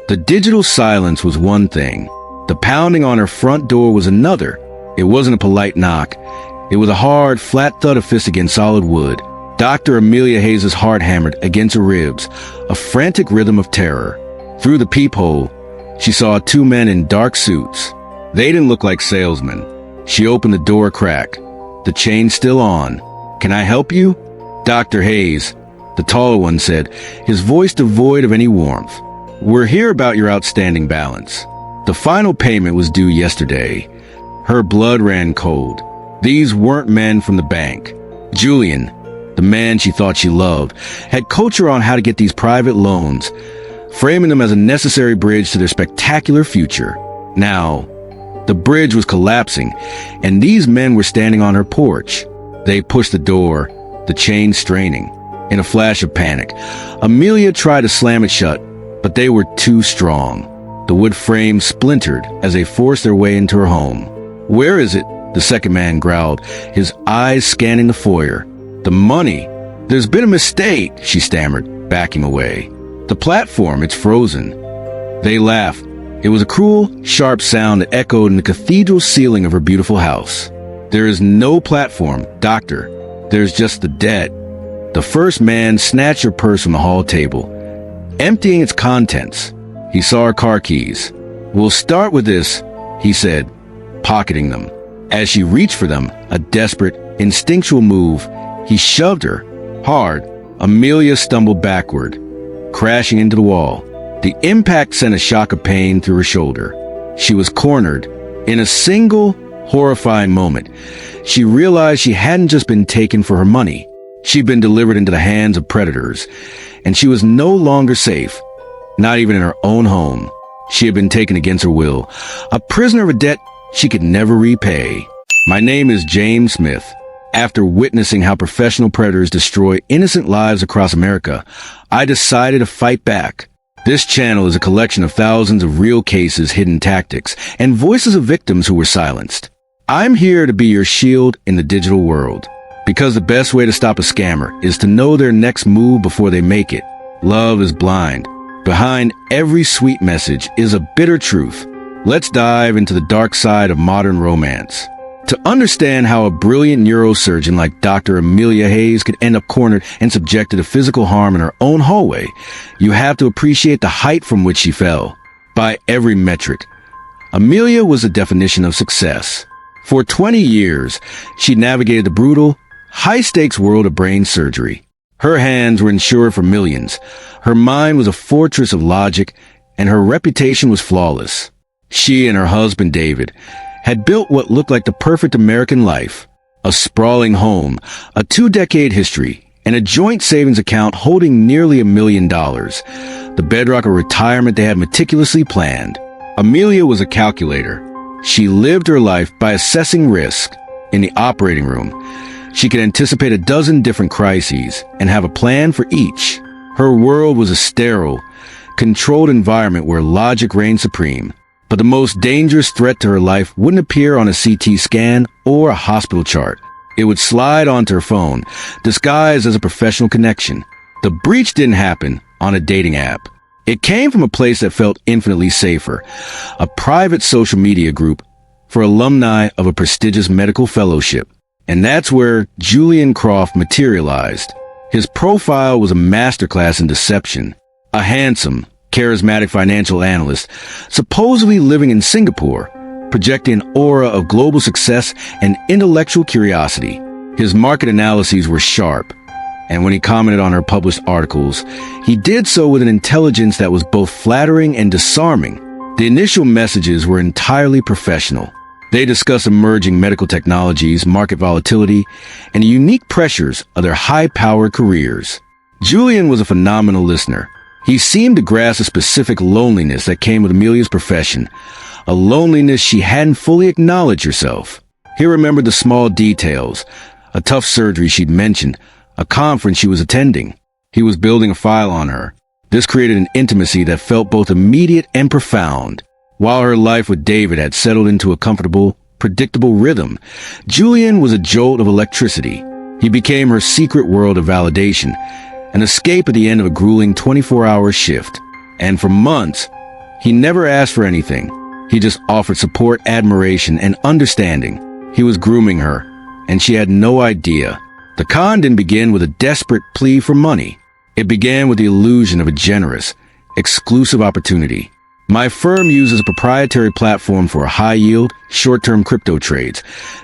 The digital silence was one thing. The pounding on her front door was another. It wasn't a polite knock. It was a hard, flat thud of fist against solid wood. Dr. Amelia Hayes' heart hammered against her ribs, a frantic rhythm of terror. Through the peephole, she saw two men in dark suits. They didn't look like salesmen. She opened the door a crack. The chain still on. "Can I help you?" Dr. Hayes, the taller one, said, his voice devoid of any warmth. "We're here about your outstanding balance. The final payment was due yesterday." Her blood ran cold. These weren't men from the bank. Julian, the man she thought she loved, had coached her on how to get these private loans, framing them as a necessary bridge to their spectacular future. Now, the bridge was collapsing, and these men were standing on her porch. They pushed the door, the chain straining. In a flash of panic, Amelia tried to slam it shut, but they were too strong. The wood frame splintered as they forced their way into her home. "Where is it?" the second man growled, his eyes scanning the foyer. "The money. There's been a mistake," she stammered, backing away. "The platform, it's frozen." They laughed. It was a cruel, sharp sound that echoed in the cathedral ceiling of her beautiful house. "There is no platform, doctor. There's just the debt." The first man snatched her purse from the hall table, emptying its contents. He saw her car keys. "We'll start with this," he said, pocketing them. As she reached for them, a desperate, instinctual move, he shoved her hard. Amelia stumbled backward, crashing into the wall. The impact sent a shock of pain through her shoulder. She was cornered. In a single, horrifying moment, she realized she hadn't just been taken for her money. She'd been delivered into the hands of predators, and she was no longer safe, not even in her own home. She had been taken against her will, a prisoner of a debt she could never repay. My name is James Smith. After witnessing how professional predators destroy innocent lives across America, I decided to fight back. This channel is a collection of thousands of real cases, hidden tactics, and voices of victims who were silenced. I'm here to be your shield in the digital world, because the best way to stop a scammer is to know their next move before they make it. Love is blind. Behind every sweet message is a bitter truth. Let's dive into the dark side of modern romance. To understand how a brilliant neurosurgeon like Dr. Amelia Hayes could end up cornered and subjected to physical harm in her own hallway, you have to appreciate the height from which she fell. By every metric, Amelia was the definition of success. For 20 years, she navigated the brutal, high-stakes world of brain surgery. Her hands were insured for millions. Her mind was a fortress of logic, and her reputation was flawless. She and her husband, David, had built what looked like the perfect American life. A sprawling home, a 2-decade history, and a joint savings account holding nearly $1 million. The bedrock of retirement they had meticulously planned. Amelia was a calculator. She lived her life by assessing risk. In the operating room, she could anticipate a dozen different crises and have a plan for each. Her world was a sterile, controlled environment where logic reigned supreme. But the most dangerous threat to her life wouldn't appear on a CT scan or a hospital chart. It would slide onto her phone, disguised as a professional connection. The breach didn't happen on a dating app. It came from a place that felt infinitely safer, a private social media group for alumni of a prestigious medical fellowship. And that's where Julian Croft materialized. His profile was a masterclass in deception. A handsome, charismatic financial analyst, supposedly living in Singapore, projecting an aura of global success and intellectual curiosity. His market analyses were sharp, and when he commented on her published articles, he did so with an intelligence that was both flattering and disarming. The initial messages were entirely professional. They discussed emerging medical technologies, market volatility, and the unique pressures of their high-powered careers. Julian was a phenomenal listener. He seemed to grasp a specific loneliness that came with Amelia's profession, a loneliness she hadn't fully acknowledged herself. He remembered the small details, a tough surgery she'd mentioned, a conference she was attending. He was building a file on her. This created an intimacy that felt both immediate and profound. While her life with David had settled into a comfortable, predictable rhythm, Julian was a jolt of electricity. He became her secret world of validation, an escape at the end of a grueling 24-hour shift. And for months, He never asked for anything. He just offered support, admiration, and understanding. He was grooming her, and she had no idea. The con didn't begin with a desperate plea for money. It began with the illusion of a generous, exclusive opportunity. My firm uses a proprietary platform for high-yield, short-term crypto trades.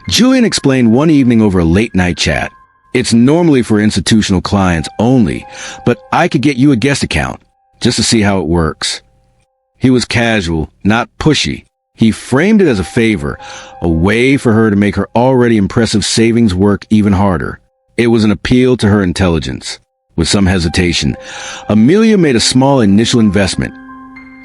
Julian explained one evening over a late-night chat. It's normally for institutional clients only, but I could get you a guest account, just to see how it works. He was casual, not pushy. He framed it as a favor, a way for her to make her already impressive savings work even harder. It was an appeal to her intelligence. With some hesitation, Amelia made a small initial investment,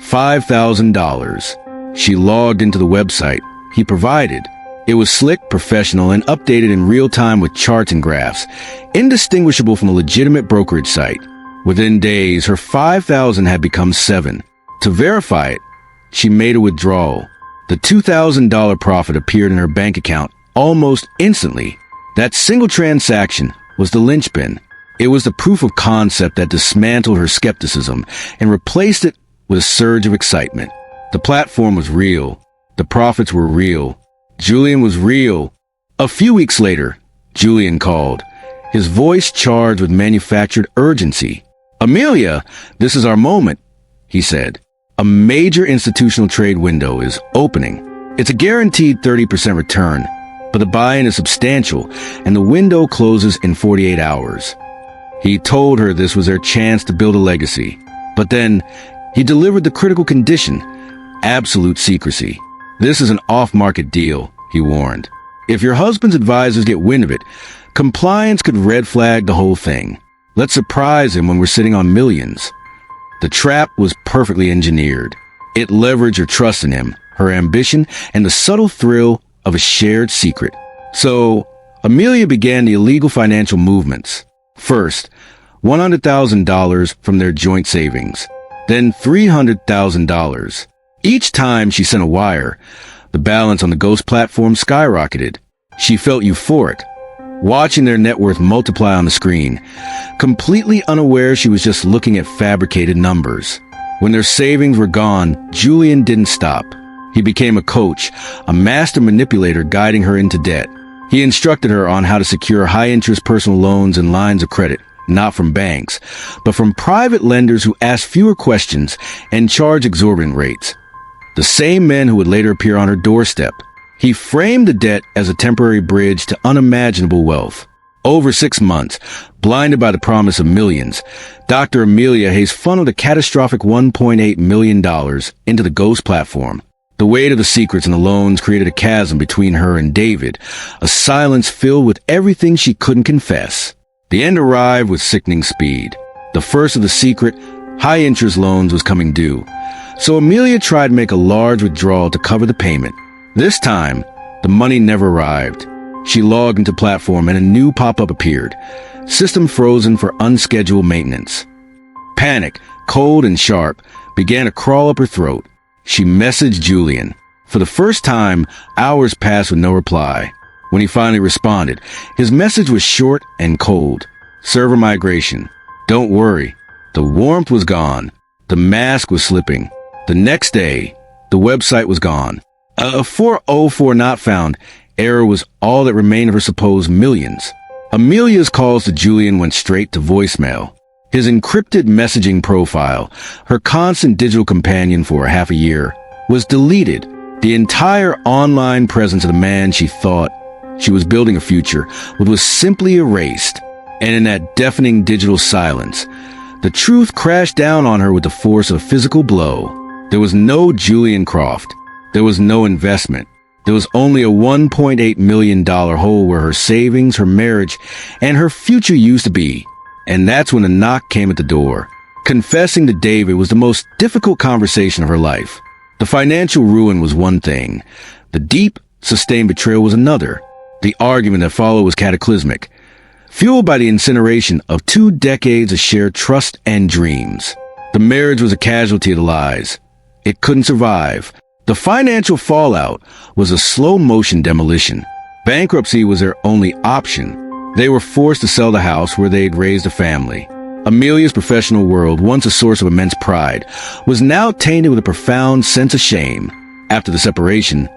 $5,000. She logged into the website he provided. It was slick, professional, and updated in real time with charts and graphs, indistinguishable from a legitimate brokerage site. Within days, her $5,000 had become $7,000. To verify it, she made a withdrawal. The $2,000 profit appeared in her bank account almost instantly. That single transaction was the linchpin. It was the proof of concept that dismantled her skepticism and replaced it with a surge of excitement. The platform was real. The profits were real. Julian was real. A few weeks later, Julian called, his voice charged with manufactured urgency. "Amelia, this is our moment," he said. "A major institutional trade window is opening. It's a guaranteed 30% return, but the buy-in is substantial, and the window closes in 48 hours. He told her this was their chance to build a legacy. But then, he delivered the critical condition: absolute secrecy. "This is an off-market deal," he warned. "If your husband's advisors get wind of it, compliance could red flag the whole thing. Let's surprise him when we're sitting on millions." The trap was perfectly engineered. It leveraged her trust in him, her ambition, and the subtle thrill of a shared secret. So, Amelia began the illegal financial movements. First, $100,000 from their joint savings. Then $300,000. Each time she sent a wire, the balance on the Ghost platform skyrocketed. She felt euphoric, watching their net worth multiply on the screen, completely unaware she was just looking at fabricated numbers. When their savings were gone, Julian didn't stop. He became a coach, a master manipulator guiding her into debt. He instructed her on how to secure high-interest personal loans and lines of credit, not from banks, but from private lenders who ask fewer questions and charge exorbitant rates. The same men who would later appear on her doorstep. He framed the debt as a temporary bridge to unimaginable wealth. Over 6 months, blinded by the promise of millions, Dr. Amelia Hayes funneled a catastrophic $1.8 million into the Ghost platform. The weight of the secrets and the loans created a chasm between her and David, a silence filled with everything she couldn't confess. The end arrived with sickening speed. The first of the secret, high-interest loans was coming due. So Amelia tried to make a large withdrawal to cover the payment. This time, the money never arrived. She logged into platform and a new pop-up appeared. System frozen for unscheduled maintenance. Panic, cold and sharp, began to crawl up her throat. She messaged Julian. For the first time, hours passed with no reply. When he finally responded, his message was short and cold. "Server migration. Don't worry." The warmth was gone. The mask was slipping. The next day, the website was gone. A 404 not found error was all that remained of her supposed millions. Amelia's calls to Julian went straight to voicemail. His encrypted messaging profile, her constant digital companion for half a year, was deleted. The entire online presence of the man she thought she was building a future with was simply erased. And in that deafening digital silence, the truth crashed down on her with the force of a physical blow. There was no Julian Croft. There was no investment. There was only a $1.8 million hole where her savings, her marriage, and her future used to be. And that's when a knock came at the door. Confessing to David was the most difficult conversation of her life. The financial ruin was one thing. The deep, sustained betrayal was another. The argument that followed was cataclysmic, fueled by the incineration of 2 decades of shared trust and dreams. The marriage was a casualty of the lies. It couldn't survive. The financial fallout was a slow-motion demolition. Bankruptcy was their only option. They were forced to sell the house where they'd raised a family. Amelia's professional world, once a source of immense pride, was now tainted with a profound sense of shame. After the separation,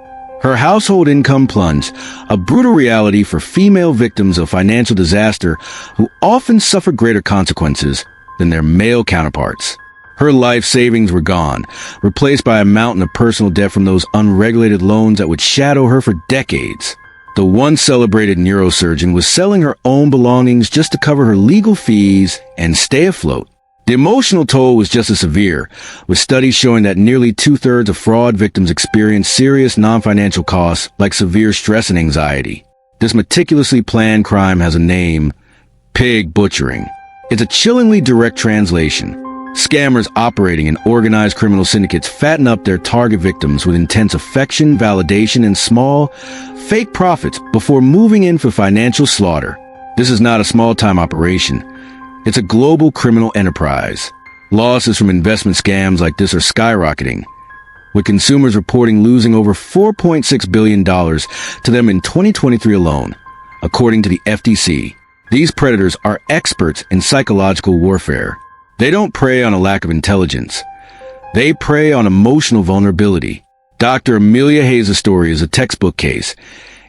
her household income plunged, a brutal reality for female victims of financial disaster who often suffer greater consequences than their male counterparts. Her life savings were gone, replaced by a mountain of personal debt from those unregulated loans that would shadow her for decades. The once celebrated neurosurgeon was selling her own belongings just to cover her legal fees and stay afloat. The emotional toll was just as severe, with studies showing that nearly 2/3 of fraud victims experience serious non-financial costs like severe stress and anxiety. This meticulously planned crime has a name: pig butchering. It's a chillingly direct translation. Scammers operating in organized criminal syndicates fatten up their target victims with intense affection, validation, and small, fake profits before moving in for financial slaughter. This is not a small-time operation. It's a global criminal enterprise. Losses from investment scams like this are skyrocketing, with consumers reporting losing over $4.6 billion to them in 2023 alone, according to the FTC. These predators are experts in psychological warfare. They don't prey on a lack of intelligence. They prey on emotional vulnerability. Dr. Amelia Hayes' story is a textbook case,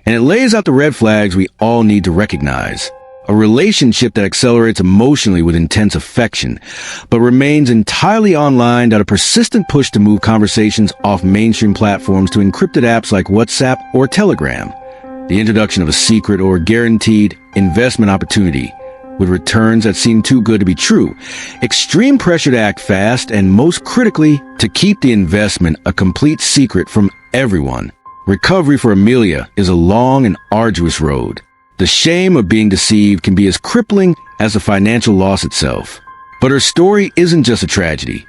and it lays out the red flags we all need to recognize. A relationship that accelerates emotionally with intense affection, but remains entirely online out of persistent push to move conversations off mainstream platforms to encrypted apps like WhatsApp or Telegram. The introduction of a secret or guaranteed investment opportunity with returns that seem too good to be true, extreme pressure to act fast, and most critically, to keep the investment a complete secret from everyone. Recovery for Amelia is a long and arduous road. The shame of being deceived can be as crippling as the financial loss itself. But her story isn't just a tragedy.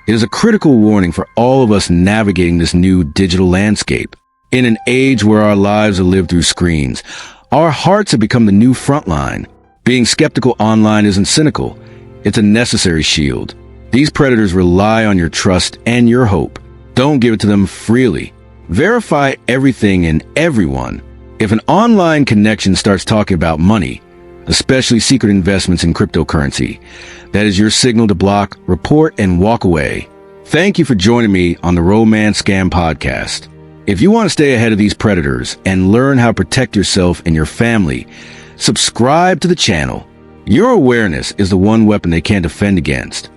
It is a critical warning for all of us navigating this new digital landscape. In an age where our lives are lived through screens, our hearts have become the new front line. Being skeptical online isn't cynical. It's a necessary shield. These predators rely on your trust and your hope. Don't give it to them freely. Verify everything and everyone. If an online connection starts talking about money, especially secret investments in cryptocurrency, that is your signal to block, report, and walk away. Thank you for joining me on the Romance Scam Podcast. If you want to stay ahead of these predators and learn how to protect yourself and your family, subscribe to the channel. Your awareness is the one weapon they can't defend against.